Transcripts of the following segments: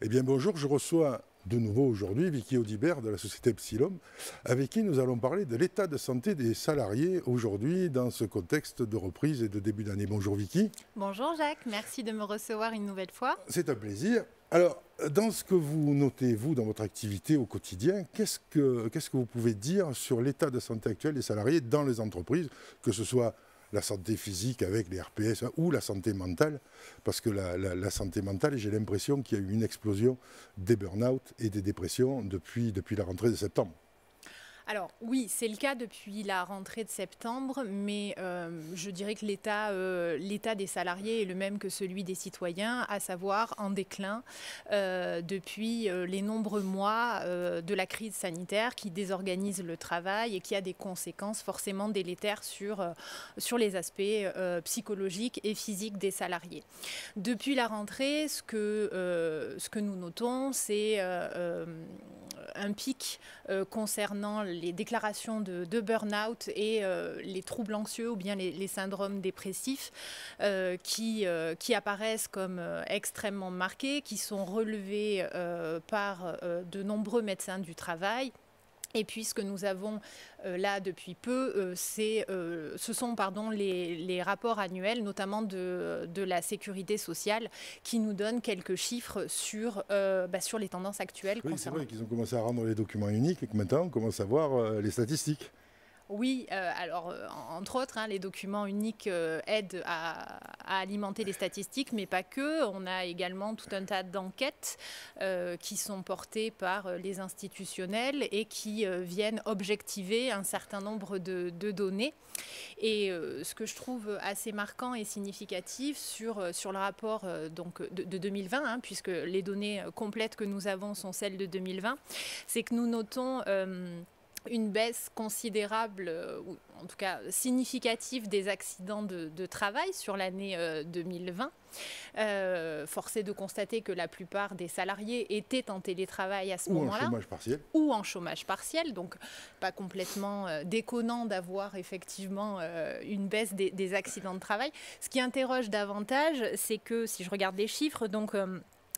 Eh bien bonjour, je reçois de nouveau aujourd'hui Vicky Audibert de la société Epsilon, avec qui nous allons parler de l'état de santé des salariés aujourd'hui dans ce contexte de reprise et de début d'année. Bonjour Vicky. Bonjour Jacques, merci de me recevoir une nouvelle fois. C'est un plaisir. Alors, dans ce que vous notez, vous, dans votre activité au quotidien, qu'est-ce que vous pouvez dire sur l'état de santé actuel des salariés dans les entreprises, que ce soit la santé physique avec les RPS ou la santé mentale, parce que la santé mentale, j'ai l'impression qu'il y a eu une explosion des burn-out et des dépressions depuis la rentrée de septembre. Alors oui, c'est le cas depuis la rentrée de septembre, mais je dirais que l'état des salariés est le même que celui des citoyens, à savoir en déclin depuis les nombreux mois de la crise sanitaire qui désorganise le travail et qui a des conséquences forcément délétères sur les aspects psychologiques et physiques des salariés. Depuis la rentrée, ce que nous notons, c'est un pic concernant les déclarations de burn-out et les troubles anxieux ou bien les syndromes dépressifs qui apparaissent comme extrêmement marqués, qui sont relevés par de nombreux médecins du travail. Et puis ce que nous avons là depuis peu, ce sont les rapports annuels, notamment de la sécurité sociale, qui nous donnent quelques chiffres sur les tendances actuelles. Oui, c'est vrai qu'ils ont commencé à rendre les documents uniques et que maintenant on commence à voir les statistiques. Oui, entre autres, les documents uniques aident à alimenter les statistiques, mais pas que. On a également tout un tas d'enquêtes qui sont portées par les institutionnels et qui viennent objectiver un certain nombre de données. Et ce que je trouve assez marquant et significatif sur le rapport de 2020, puisque les données complètes que nous avons sont celles de 2020, c'est que nous notons une baisse considérable, ou en tout cas significative, des accidents de travail sur l'année 2020. Force est de constater que la plupart des salariés étaient en télétravail à ce moment-là. Ou en chômage partiel. Ou en chômage partiel, donc pas complètement déconnant d'avoir effectivement une baisse des accidents de travail. Ce qui interroge davantage, c'est que si je regarde les chiffres,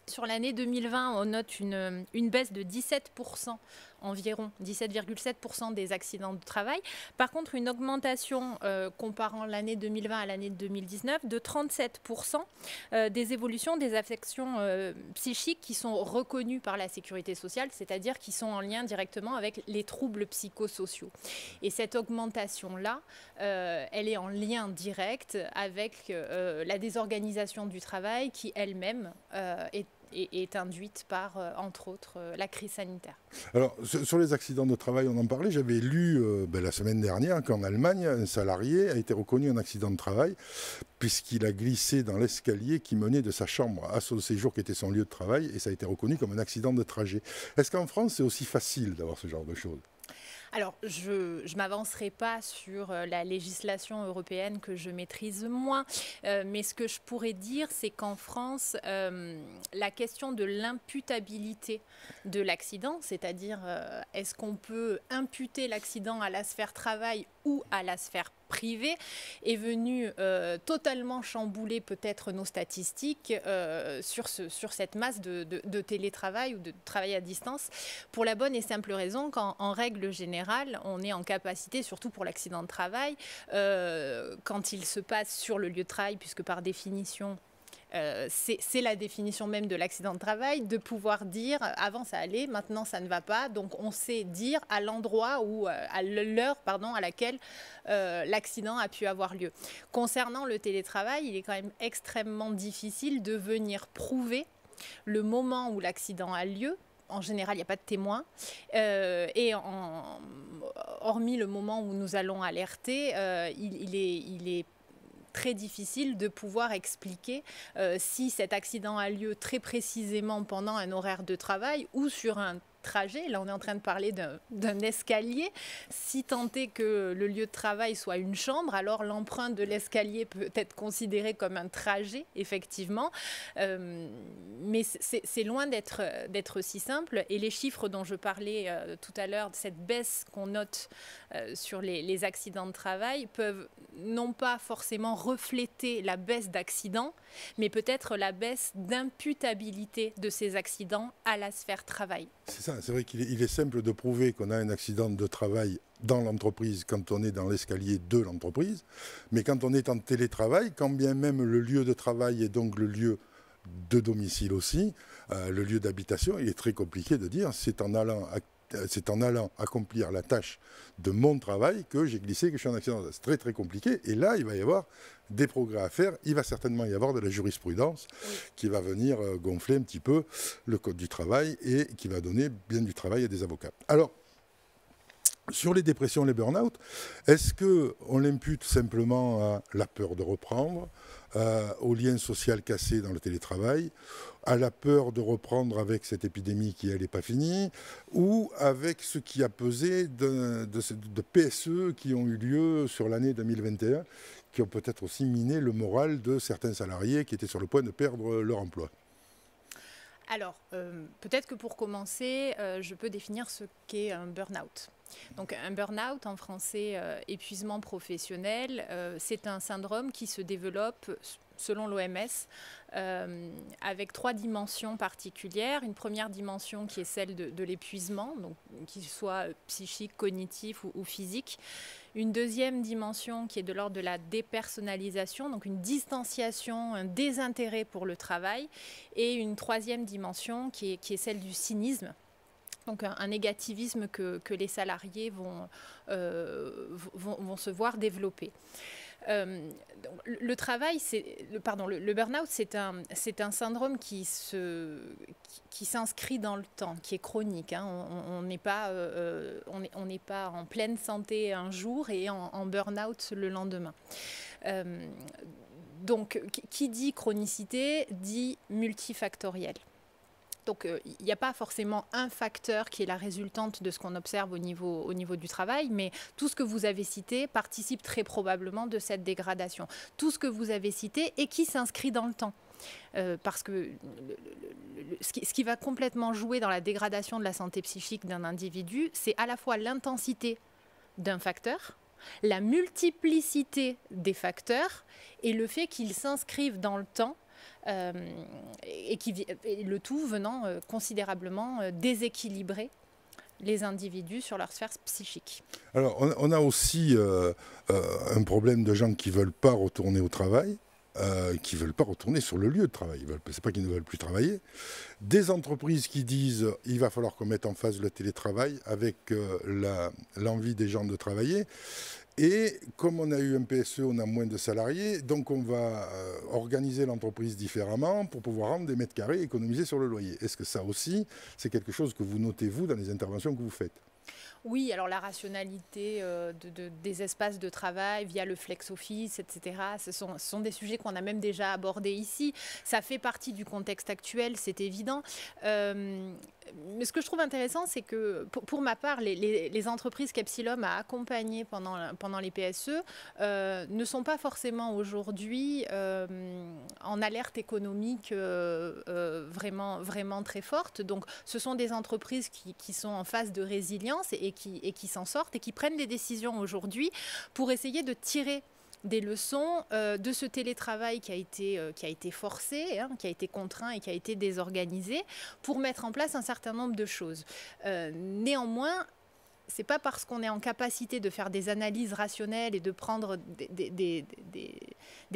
sur l'année 2020, on note une baisse de 17%, environ 17,7% des accidents de travail. Par contre, une augmentation comparant l'année 2020 à l'année 2019 de 37% des évolutions des affections psychiques qui sont reconnues par la sécurité sociale, c'est-à-dire qui sont en lien directement avec les troubles psychosociaux. Et cette augmentation-là, elle est en lien direct avec la désorganisation du travail qui elle-même est induite par, entre autres, la crise sanitaire. Alors, sur les accidents de travail, on en parlait. J'avais lu la semaine dernière qu'en Allemagne, un salarié a été reconnu en accident de travail puisqu'il a glissé dans l'escalier qui menait de sa chambre à son séjour qui était son lieu de travail, et ça a été reconnu comme un accident de trajet. Est-ce qu'en France, c'est aussi facile d'avoir ce genre de choses ? Alors, je ne m'avancerai pas sur la législation européenne que je maîtrise moins, mais ce que je pourrais dire, c'est qu'en France, la question de l'imputabilité de l'accident, c'est-à-dire est-ce qu'on peut imputer l'accident à la sphère travail ou à la sphère privée, est venue totalement chambouler peut-être nos statistiques sur cette masse de télétravail ou de travail à distance, pour la bonne et simple raison qu'en règle générale, on est en capacité, surtout pour l'accident de travail, quand il se passe sur le lieu de travail, puisque par définition, c'est la définition même de l'accident de travail, de pouvoir dire avant ça allait, maintenant ça ne va pas. Donc on sait dire à l'endroit ou à l'heure à laquelle l'accident a pu avoir lieu. Concernant le télétravail, il est quand même extrêmement difficile de venir prouver le moment où l'accident a lieu. En général, il n'y a pas de témoin. Hormis le moment où nous allons alerter, il est très difficile de pouvoir expliquer si cet accident a lieu très précisément pendant un horaire de travail ou sur un trajet. Là, on est en train de parler d'un escalier. Si tant est que le lieu de travail soit une chambre, alors l'empreinte de l'escalier peut être considérée comme un trajet, effectivement. Mais c'est loin d'être si simple. Et les chiffres dont je parlais tout à l'heure, de cette baisse qu'on note sur les accidents de travail, peuvent non pas forcément refléter la baisse d'accidents, mais peut-être la baisse d'imputabilité de ces accidents à la sphère travail. C'est ça, c'est vrai qu'il est simple de prouver qu'on a un accident de travail dans l'entreprise quand on est dans l'escalier de l'entreprise, mais quand on est en télétravail, quand bien même le lieu de travail est donc le lieu de domicile aussi, le lieu d'habitation, il est très compliqué de dire c'est en allant accomplir la tâche de mon travail que j'ai glissé, que je suis en accident. C'est très très compliqué. Et là, il va y avoir des progrès à faire. Il va certainement y avoir de la jurisprudence qui va venir gonfler un petit peu le code du travail et qui va donner bien du travail à des avocats. Alors, sur les dépressions, les burn-out, est-ce qu'on l'impute simplement à la peur de reprendre, au lien social cassé dans le télétravail, à la peur de reprendre avec cette épidémie qui, elle, n'est pas finie, ou avec ce qui a pesé de PSE qui ont eu lieu sur l'année 2021, qui ont peut-être aussi miné le moral de certains salariés qui étaient sur le point de perdre leur emploi? Alors, peut-être que pour commencer, je peux définir ce qu'est un burn-out. Donc un burn-out, en français épuisement professionnel, c'est un syndrome qui se développe, selon l'OMS, avec 3 dimensions particulières. Une première dimension qui est celle de l'épuisement, donc qu'il soit psychique, cognitif ou physique. Une deuxième dimension qui est de l'ordre de la dépersonnalisation, donc une distanciation, un désintérêt pour le travail. Et une troisième dimension qui est celle du cynisme. Donc un négativisme que les salariés vont se voir développer. Le travail, le burn-out, c'est un syndrome qui s'inscrit dans le temps, qui est chronique. Hein. On n'est pas en pleine santé un jour et en burn-out le lendemain. Donc, qui dit chronicité dit multifactoriel. Donc, il n'y a pas forcément un facteur qui est la résultante de ce qu'on observe au niveau du travail, mais tout ce que vous avez cité participe très probablement de cette dégradation. Tout ce que vous avez cité et qui s'inscrit dans le temps. Parce que ce qui va complètement jouer dans la dégradation de la santé psychique d'un individu, c'est à la fois l'intensité d'un facteur, la multiplicité des facteurs et le fait qu'ils s'inscrivent dans le temps. Et le tout venant considérablement déséquilibrer les individus sur leur sphère psychique. Alors, on a aussi un problème de gens qui ne veulent pas retourner au travail, qui ne veulent pas retourner sur le lieu de travail. Ce n'est pas qu'ils ne veulent plus travailler. Des entreprises qui disent il va falloir qu'on mette en phase le télétravail avec l'envie des gens de travailler. Et comme on a eu un PSE, on a moins de salariés, donc on va organiser l'entreprise différemment pour pouvoir rendre des mètres carrés et économiser sur le loyer. Est-ce que ça aussi, c'est quelque chose que vous notez, vous, dans les interventions que vous faites ? Oui, alors la rationalité des espaces de travail via le flex office, etc., ce sont des sujets qu'on a même déjà abordés ici. Ça fait partie du contexte actuel, c'est évident. Mais ce que je trouve intéressant, c'est que pour ma part, les entreprises qu'Epsilom a accompagnées pendant les PSE ne sont pas forcément aujourd'hui en alerte économique vraiment très forte. Donc ce sont des entreprises qui sont en phase de résilience et qui s'en sortent et qui prennent des décisions aujourd'hui pour essayer de tirer des leçons de ce télétravail qui a été forcé, hein, qui a été contraint et qui a été désorganisé pour mettre en place un certain nombre de choses. Néanmoins, c'est pas parce qu'on est en capacité de faire des analyses rationnelles et de prendre des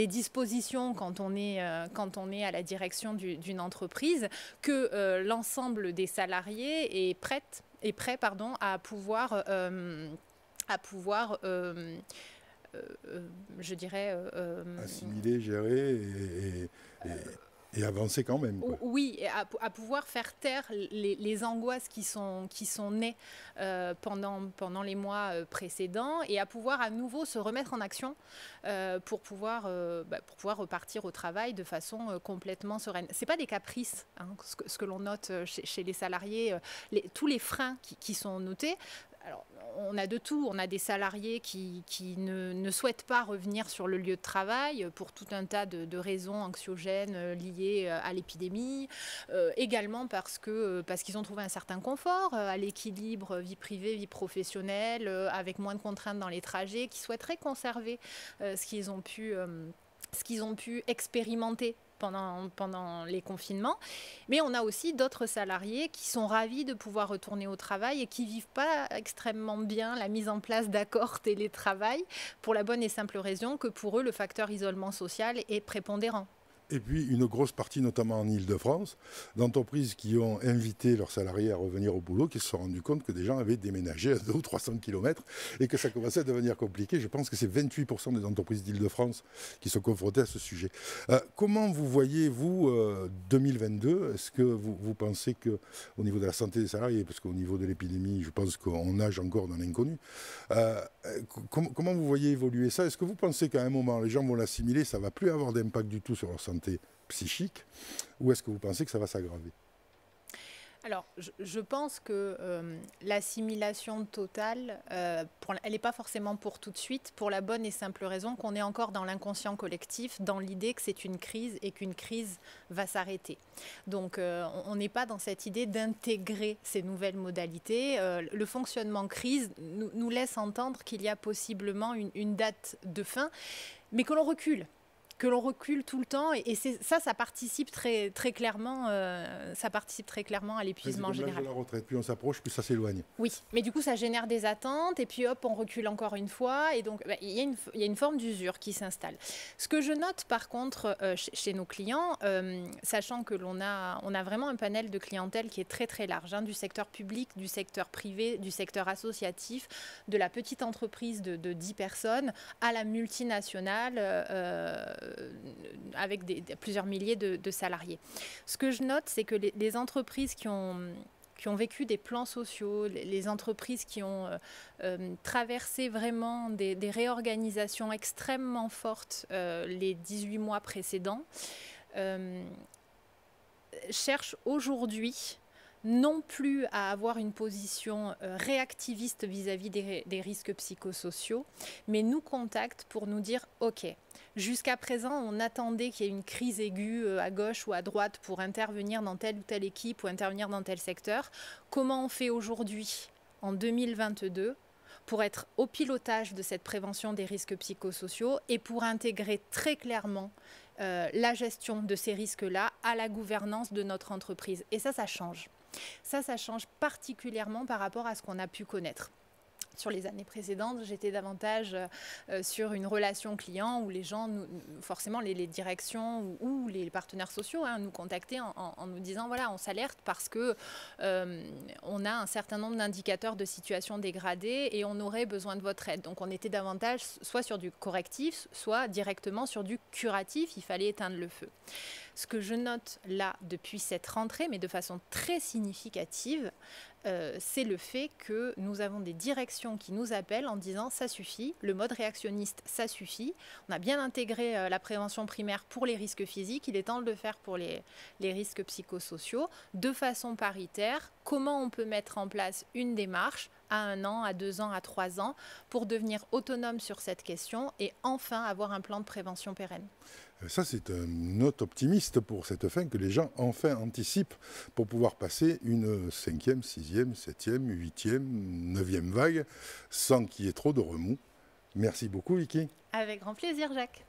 dispositions quand on est à la direction d'une entreprise que l'ensemble des salariés est prêt à pouvoir je dirais... assimiler, gérer et Et avancer quand même, quoi. Oui, et à pouvoir faire taire les angoisses qui sont nées pendant les mois précédents et à pouvoir à nouveau se remettre en action pour pouvoir repartir au travail de façon complètement sereine. Ce n'est pas des caprices, hein, ce que l'on note chez les salariés, tous les freins qui sont notés. Alors, on a de tout. On a des salariés qui ne souhaitent pas revenir sur le lieu de travail pour tout un tas de raisons anxiogènes liées à l'épidémie. Également parce qu'ils ont trouvé un certain confort à l'équilibre vie privée, vie professionnelle, avec moins de contraintes dans les trajets, qui souhaiteraient conserver ce qu'ils ont pu expérimenter pendant les confinements. Mais on a aussi d'autres salariés qui sont ravis de pouvoir retourner au travail et qui ne vivent pas extrêmement bien la mise en place d'accords télétravail pour la bonne et simple raison que pour eux, le facteur isolement social est prépondérant. Et puis une grosse partie, notamment en Île-de-France, d'entreprises qui ont invité leurs salariés à revenir au boulot, qui se sont rendus compte que des gens avaient déménagé à 200 ou 300 km et que ça commençait à devenir compliqué. Je pense que c'est 28% des entreprises d'Île-de-France qui sont confrontées à ce sujet. Comment vous voyez, vous, 2022 ? Est-ce que vous pensez qu'au niveau de la santé des salariés, parce qu'au niveau de l'épidémie, je pense qu'on nage encore dans l'inconnu, comment vous voyez évoluer ça ? Est-ce que vous pensez qu'à un moment, les gens vont l'assimiler, ça ne va plus avoir d'impact du tout sur leur santé psychique, ou est-ce que vous pensez que ça va s'aggraver ? Alors, je pense que l'assimilation totale, elle n'est pas forcément pour tout de suite, pour la bonne et simple raison qu'on est encore dans l'inconscient collectif, dans l'idée que c'est une crise et qu'une crise va s'arrêter. Donc, on n'est pas dans cette idée d'intégrer ces nouvelles modalités. Le fonctionnement crise nous laisse entendre qu'il y a possiblement une date de fin, mais que l'on recule tout le temps, et ça participe très, très clairement, à l'épuisement général. C'est comme l'âge de la retraite, plus on s'approche, plus ça s'éloigne. Oui, mais du coup ça génère des attentes, et puis hop, on recule encore une fois, et donc il y a une forme d'usure qui s'installe. Ce que je note par contre chez nos clients, sachant que on a vraiment un panel de clientèle qui est très très large, hein, du secteur public, du secteur privé, du secteur associatif, de la petite entreprise de 10 personnes à la multinationale, avec plusieurs milliers de salariés. Ce que je note, c'est que les entreprises qui ont vécu des plans sociaux, les entreprises qui ont traversé vraiment des réorganisations extrêmement fortes les 18 mois précédents, cherchent aujourd'hui non plus à avoir une position réactiviste vis-à-vis des risques psychosociaux, mais nous contactent pour nous dire « Ok, jusqu'à présent, on attendait qu'il y ait une crise aiguë à gauche ou à droite pour intervenir dans telle ou telle équipe ou intervenir dans tel secteur. Comment on fait aujourd'hui, en 2022 ? Pour être au pilotage de cette prévention des risques psychosociaux et pour intégrer très clairement la gestion de ces risques-là à la gouvernance de notre entreprise. » Et ça change. Ça change particulièrement par rapport à ce qu'on a pu connaître. Sur les années précédentes, j'étais davantage sur une relation client où les gens, forcément les directions ou les partenaires sociaux nous contactaient en nous disant voilà, on s'alerte parce que on a un certain nombre d'indicateurs de situation dégradée et on aurait besoin de votre aide. Donc on était davantage soit sur du correctif, soit directement sur du curatif, il fallait éteindre le feu. Ce que je note là depuis cette rentrée, mais de façon très significative, c'est le fait que nous avons des directions qui nous appellent en disant ça suffit, le mode réactionniste ça suffit, on a bien intégré la prévention primaire pour les risques physiques, il est temps de le faire pour les risques psychosociaux, de façon paritaire. Comment on peut mettre en place une démarche à 1 an, à 2 ans, à 3 ans pour devenir autonome sur cette question et enfin avoir un plan de prévention pérenne. Ça, c'est une note optimiste pour cette fin, que les gens enfin anticipent pour pouvoir passer une 5e, 6e, 7e, 8e, 9e vague sans qu'il y ait trop de remous. Merci beaucoup, Vicky. Avec grand plaisir, Jacques.